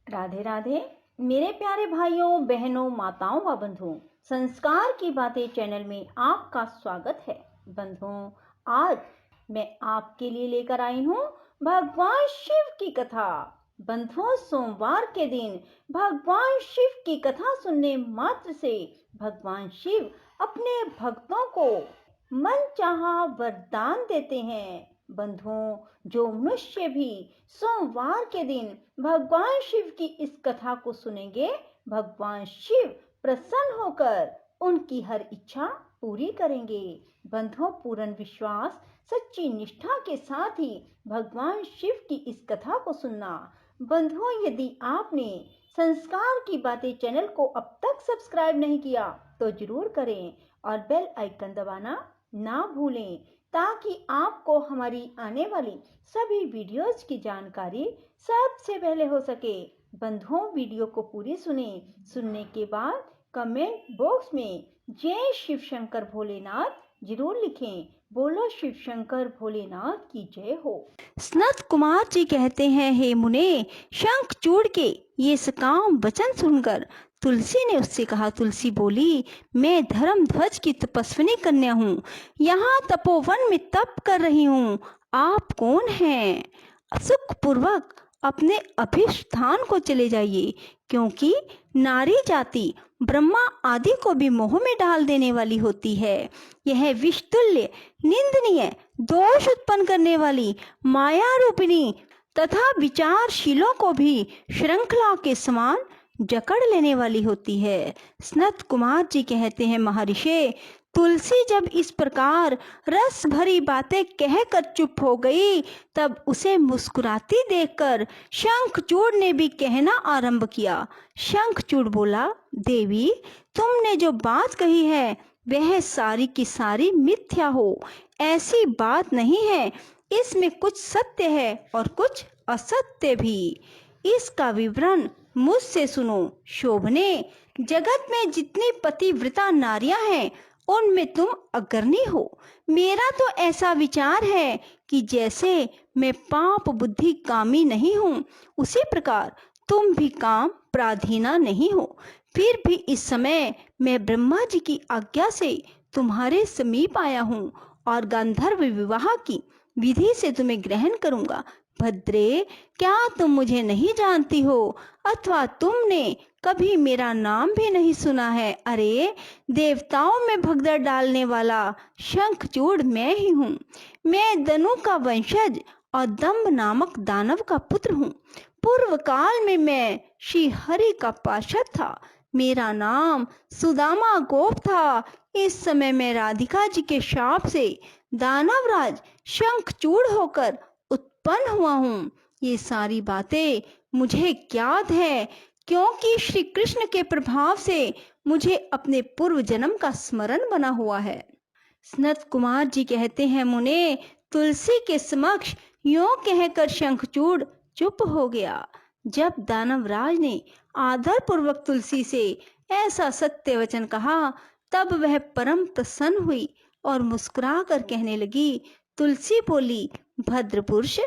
राधे राधे। मेरे प्यारे भाइयों बहनों माताओं व बंधुओं, संस्कार की बातें चैनल में आपका स्वागत है। बंधुओं, आज मैं आपके लिए लेकर आई हूँ भगवान शिव की कथा। बंधुओं, सोमवार के दिन भगवान शिव की कथा सुनने मात्र से भगवान शिव अपने भक्तों को मनचाहा वरदान देते हैं। बंधुओं, जो मनुष्य भी सोमवार के दिन भगवान शिव की इस कथा को सुनेंगे, भगवान शिव प्रसन्न होकर उनकी हर इच्छा पूरी करेंगे। बंधुओं, पूर्ण विश्वास सच्ची निष्ठा के साथ ही भगवान शिव की इस कथा को सुनना। बंधुओं, यदि आपने संस्कार की बातें चैनल को अब तक सब्सक्राइब नहीं किया तो जरूर करें और बेल आइकन दबाना ना भूलें, ताकि आपको हमारी आने वाली सभी वीडियोस की जानकारी सबसे पहले हो सके। बंधुओं, वीडियो को पूरी सुनने के बाद कमेंट बॉक्स में जय शिव शंकर भोलेनाथ जरूर लिखें। बोलो शिव शंकर भोलेनाथ की जय हो। सनत कुमार जी कहते हैं, हे मुने, शंखचूड़ के ये सकाम वचन सुनकर तुलसी ने उससे कहा। तुलसी बोली, मैं धर्मध्वज की तपस्विनी कन्या हूँ, यहाँ तपोवन में तप कर रही हूँ। आप कौन हैं? सुखपूर्वक अपने अभिष्ठान को चले जाइए, क्योंकि नारी जाति ब्रह्मा आदि को भी मोह में डाल देने वाली होती है। यह विषतुल्य निंदनीय दोष उत्पन्न करने वाली माया रूपिणी तथा विचारशीलों को भी श्रृंखला के समान जकड़ लेने वाली होती है। सनत कुमार जी कहते हैं, महर्षि, तुलसी जब इस प्रकार रस भरी बातें कहकर चुप हो गई, तब उसे मुस्कुराती देखकर शंखचूड़ ने भी कहना आरंभ किया। शंखचूड़ बोला, देवी, तुमने जो बात कही है वह सारी की सारी मिथ्या हो। ऐसी बात नहीं है, इसमें कुछ सत्य है और कुछ असत्य भी। इसका विवरण मुझसे सुनो। शोभने, जगत में जितनी पतिव्रता नारियां हैं उनमें तुम अग्रणी हो। मेरा तो ऐसा विचार है कि जैसे मैं पाप बुद्धि कामी नहीं हूँ, उसी प्रकार तुम भी काम पराधीना नहीं हो। फिर भी इस समय मैं ब्रह्मा जी की आज्ञा से तुम्हारे समीप आया हूँ और गांधर्व विवाह की विधि से तुम्हें ग्रहण करूंगा। भद्रे, क्या तुम मुझे नहीं जानती हो, अथवा तुमने कभी मेरा नाम भी नहीं सुना है? अरे, देवताओं में भगदड़ डालने वाला शंखचूड़ मैं ही हूँ। मैं दनु का वंशज और दंभ नामक दानव का पुत्र हूँ। पूर्व काल में मैं श्री हरि का पार्षद था। मेरा नाम सुदामा गोप था। इस समय मैं राधिका जी के शाप से दानवराज शंखचूड़ होकर उत्पन्न हुआ हूँ। ये सारी बातें मुझे ज्ञात है, क्योंकि श्री कृष्ण के प्रभाव से मुझे अपने पूर्व जन्म का स्मरण बना हुआ है। सनत कुमार जी कहते हैं, मुने, तुलसी के समक्ष यूं कहकर शंखचूड़ चुप हो गया। जब दानवराज ने आदर पूर्वक तुलसी से ऐसा सत्य वचन कहा, तब वह परम प्रसन्न हुई और मुस्कुरा कर कहने लगी। तुलसी बोली, भद्र पुरुष,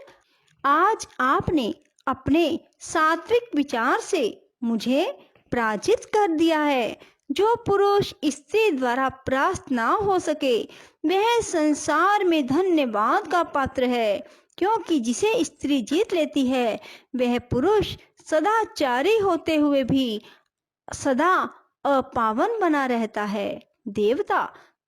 आज आपने अपने सात्विक विचार से मुझे पराजित कर दिया है। जो पुरुष स्त्री द्वारा परास्त ना हो सके वह संसार में धन्यवाद का पात्र है, क्योंकि जिसे स्त्री जीत लेती है वह पुरुष सदाचारी होते हुए भी सदा अपावन बना रहता है। देवता,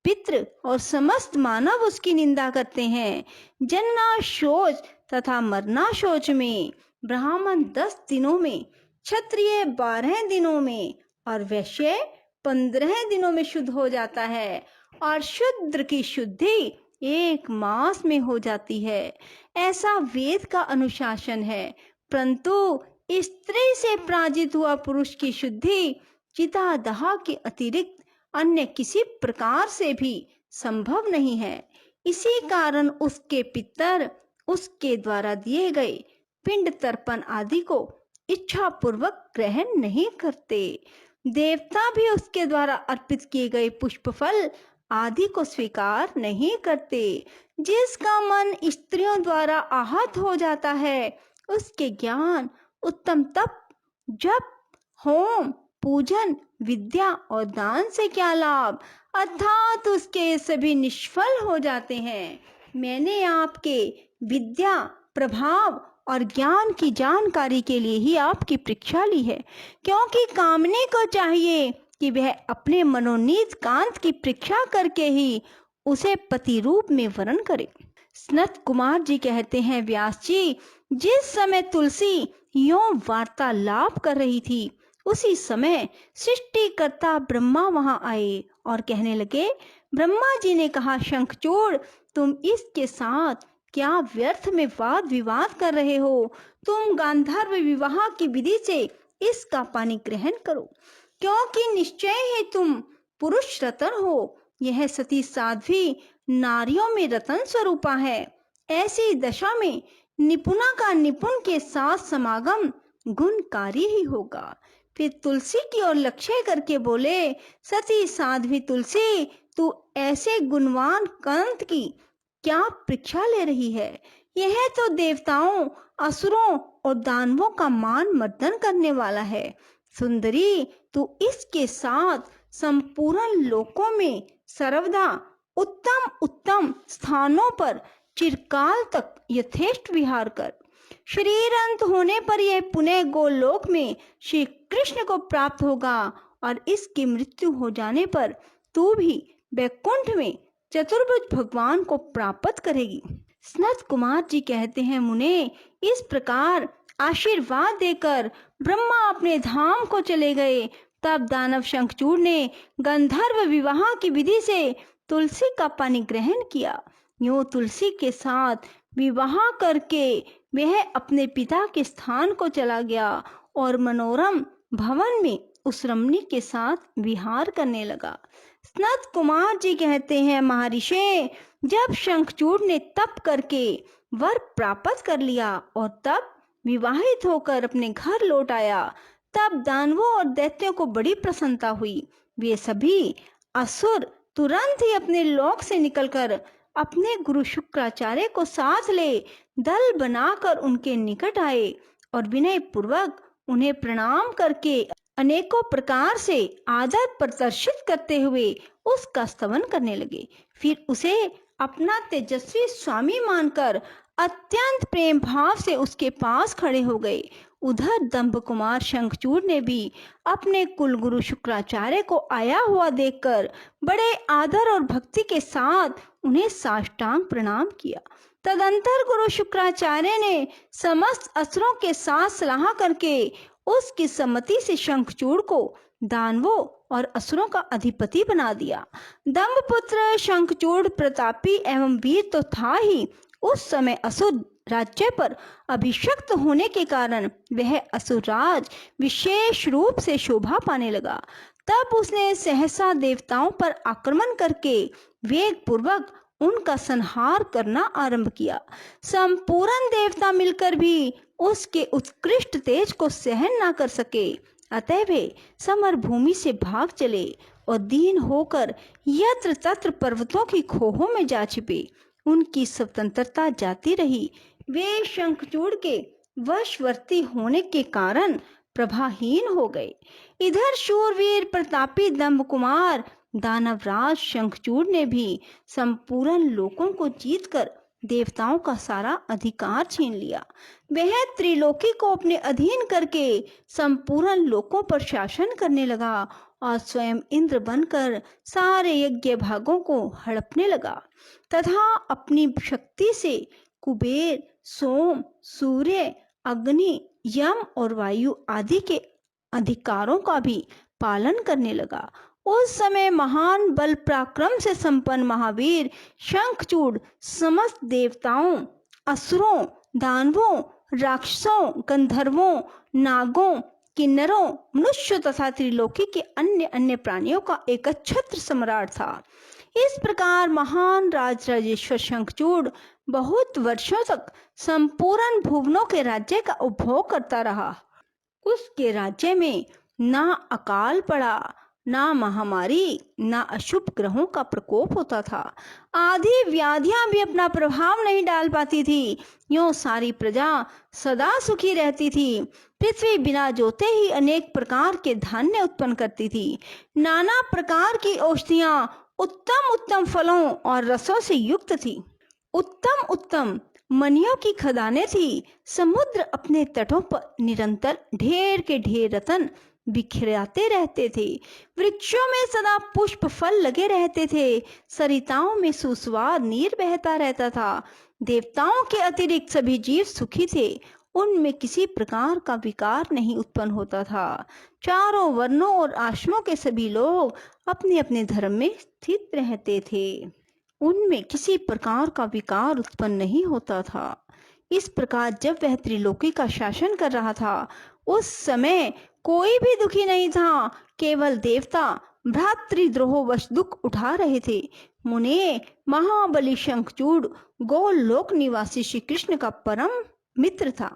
पितृ और समस्त मानव उसकी निंदा करते हैं। जन्ना शौच तथा मरना शौच में, ब्राह्मण 10 दिनों में, क्षत्रिय 12 दिनों में और वैश्य 15 दिनों में शुद्ध हो जाता है, और शूद्र की शुद्धि 1 मास में हो जाती है। ऐसा वेद का अनुशासन है। परंतु स्त्री से पराजित हुआ पुरुष की शुद्धि चितादहा के अतिरिक्त अन्य किसी प्रकार से भी संभव नहीं है। इसी कारण उसके पितर उसके द्वारा दिए गए पिंड तर्पण आदि को इच्छा पूर्वक ग्रहण नहीं करते। देवता भी उसके द्वारा अर्पित किए गए पुष्प फल आदि को स्वीकार नहीं करते। जिसका मन स्त्रियों द्वारा आहत हो जाता है, उसके ज्ञान, उत्तम तप जब होम, पूजन, विद्या और दान से क्या लाभ, अर्थात उसके सभी निष्फल हो जाते हैं। मैंने आपके विद्या, प्रभाव और ज्ञान की जानकारी के लिए ही आपकी परीक्षा ली है, क्योंकि कामने को चाहिए कि वह अपने मनोनीत कांत की परीक्षा करके ही उसे पति रूप में वरण करे। सनत कुमार जी कहते हैं, व्यास जी, जिस समय तुलसी यों वार्तालाप कर रही थी, उसी समय सृष्टिकर्ता ब्रह्मा वहां आए और कहने लगे। ब्रह्मा जी ने कहा, शंखचूड़, तुम इसके साथ क्या व्यर्थ में वाद विवाद कर रहे हो? तुम गांधर्व विवाह की विधि से इसका पानी ग्रहण करो, क्योंकि निश्चय ही तुम पुरुष रतन हो। यह सती साध्वी नारियों में रतन स्वरूपा है। ऐसी दशा में निपुणा का निपुण के साथ समागम गुणकारी ही होगा। फिर तुलसी की ओर लक्ष्य करके बोले, सती साध्वी तुलसी, तू ऐसे गुणवान कंत की क्या परीक्षा ले रही है? यह तो देवताओं, असुरों और दानवों का मान मर्दन करने वाला है। सुंदरी, तू इसके साथ संपूर्ण लोकों में सर्वदा उत्तम उत्तम स्थानों पर चिरकाल तक यथेष्ट विहार कर। शरीर अंत होने पर यह पुनः गोलोक में श्री कृष्ण को प्राप्त होगा और इसकी मृत्यु हो जाने पर तू भी वैकुंठ में चतुर्भुज भगवान को प्राप्त करेगी। सनत कुमार जी कहते हैं, मुने, इस प्रकार आशीर्वाद देकर ब्रह्मा अपने धाम को चले गए। तब दानव शंखचूड़ ने गंधर्व विवाह की विधि से तुलसी का पानी ग्रहण किया। यूं तुलसी के साथ विवाह करके वह अपने पिता के स्थान को चला गया और मनोरम भवन में उस रमणी के साथ विहार करने लगा। सनत कुमार जी कहते हैं, महर्षि, जब शंखचूड़ ने तप करके वर प्राप्त कर लिया और तब विवाहित होकर अपने घर लौट आया, तब दानवों और दैत्यों को बड़ी प्रसन्नता हुई। वे सभी असुर तुरंत ही अपने लोक से निकलकर अपने गुरु शुक्राचार्य को साथ ले दल बनाकर उनके निकट आए और विनय पूर्वक उन्हें प्रणाम करके अनेकों प्रकार से आदर प्रदर्शित करते हुए उसका स्तवन करने लगे। फिर उसे अपना तेजस्वी स्वामी मानकर अत्यंत प्रेम भाव से उसके पास खड़े हो गए। उधर दंभ कुमार शंखचूड़ ने भी अपने कुलगुरु शुक्राचार्य को आया हुआ देखकर बड़े आदर और भक्ति के साथ उन्हें साष्टांग प्रणाम किया। तदंतर गुरु शुक्राचार्य ने समस्त असुरों के साथ सलाह करके उसकी सम्मति से शंखचूड़ को दानवों और असुरों का अधिपति बना दिया। दंभपुत्र शंखचूड़ प्रतापी एवं वीर तो था ही, उस समय असुर राज्य पर अभिषिक्त होने के कारण वह असुरराज विशेष रूप से शोभा पाने लगा। तब उसने सहसा देवताओं पर आक्रमण करके वेग पूर्वक उनका संहार करना आरंभ किया। संपूर्ण देवता मिलकर भी उसके उत्कृष्ट तेज को सहन न कर सके, अतः वे समर भूमि से भाग चले और दीन होकर यत्र तत्र पर्वतों की खोहों में जा छिपे। उनकी स्वतंत्रता जाती रही। वे शंखचूड़ के वशवर्ती होने के कारण प्रभाहीन हो गए। इधर शूरवीर प्रतापी दंभ कुमार दानवराज शंखचूड़ ने भी संपूर्ण लोकों को जीतकर देवताओं का सारा अधिकार छीन लिया। वह त्रिलोकी को अपने अधीन करके संपूर्ण लोकों पर शासन करने लगा और स्वयं इंद्र बनकर सारे यज्ञ भागों को हड़पने लगा तथा अपनी शक्ति से कुबेर, सोम, सूर्य, अग्नि, यम और वायु आदि के अधिकारों का भी पालन करने लगा। उस समय महान बल पराक्रम से संपन्न महावीर शंखचूड़ समस्त देवताओं, असुरों, दानवों, राक्षसों, गंधर्वों, नागों, किन्नरों, मनुष्यों तथा त्रिलोकी के अन्य अन्य प्राणियों का एकछत्र सम्राट था। इस प्रकार महान राजराजेश्वर शंखचूड़ बहुत वर्षों तक संपूर्ण भुवनों के राज्य का उपभोग करता रहा। उसके राज्य में ना अकाल पड़ा, ना महामारी ना अशुभ ग्रहों का प्रकोप होता था। आधी व्याधियां भी अपना प्रभाव नहीं डाल पाती थी। यूं सारी प्रजा सदा सुखी रहती थी। पृथ्वी बिना जोते ही अनेक प्रकार के धान्य उत्पन्न करती थी। नाना प्रकार की औषधियां उत्तम उत्तम फलों और रसों से युक्त थी। उत्तम उत्तम मणियों की खदानें थी। समुद्र अपने तटों पर निरंतर ढेर के ढेर रत्न बिखराते रहते थे। वृक्षों में सदा पुष्प फल लगे रहते थे। सरिताओं में सुस्वाद नीर बहता रहता था। देवताओं के अतिरिक्त सभी जीव सुखी थे। उनमें किसी प्रकार का विकार नहीं उत्पन्न होता था। चारों वर्णों और आश्रमों के सभी लोग अपने अपने धर्म में स्थित रहते थे। उनमें किसी प्रकार का विकार उत्पन्न नहीं होता था। इस प्रकार जब वह त्रिलोकी का शासन कर रहा था, उस समय कोई भी दुखी नहीं था। केवल देवता भ्रातृद्रोहवश दुख उठा रहे थे। मुने महाबली शंखचूड़ गोलोक निवासी श्री कृष्ण का परम मित्र था।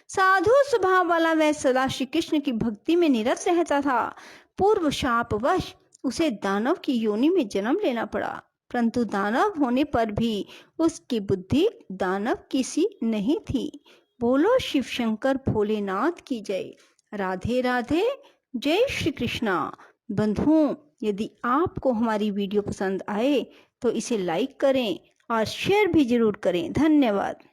साधु स्वभाव वाला वह सदा श्री कृष्ण की भक्ति में निरत रहता था। पूर्व शापवश उसे दानव की योनि में जन्म लेना पड़ा, परंतु दानव होने पर भी उसकी बुद्धि दानव की सी नहीं थी। बोलो शिव शंकर भोलेनाथ की जय। राधे राधे। जय श्री कृष्णा। बंधुओं, यदि आपको हमारी वीडियो पसंद आए तो इसे लाइक करें और शेयर भी जरूर करें। धन्यवाद।